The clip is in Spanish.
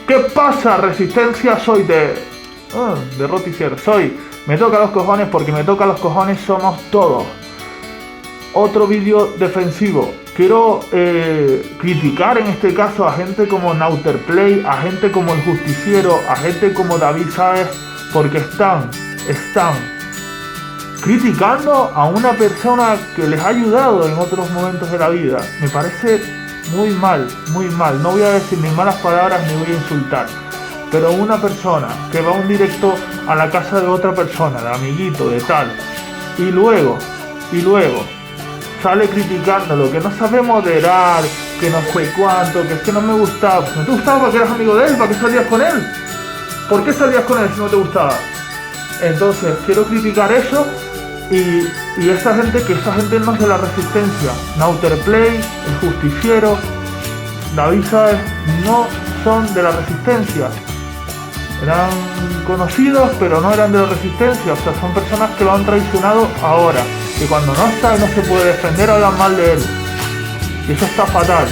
¿Qué pasa, Resistencia? Soy de Roticier. Me toca los cojones porque me toca los cojones somos todos. Otro vídeo defensivo. Quiero criticar en este caso a gente como Nauterplay, a gente como El Justiciero, a gente como David Sáez, porque están criticando a una persona que les ha ayudado en otros momentos de la vida. Me parece muy mal. No voy a decir ni malas palabras ni voy a insultar. Pero una persona que va a un directo a la casa de otra persona, de amiguito, de tal, y luego sale criticándolo, que no sabe moderar, que no sé cuánto, que es que no me gustaba. ¿No te gustaba porque eras amigo de él? ¿Para qué salías con él? ¿Por qué salías con él si no te gustaba? Entonces, quiero criticar eso y esa gente no es de la Resistencia. Nauterplay, El Justiciero, David Sáez, no son de la Resistencia. Eran conocidos, pero no eran de la Resistencia. O sea, son personas que lo han traicionado ahora. Que cuando no está y no se puede defender, hablan mal de él. Y eso está fatal.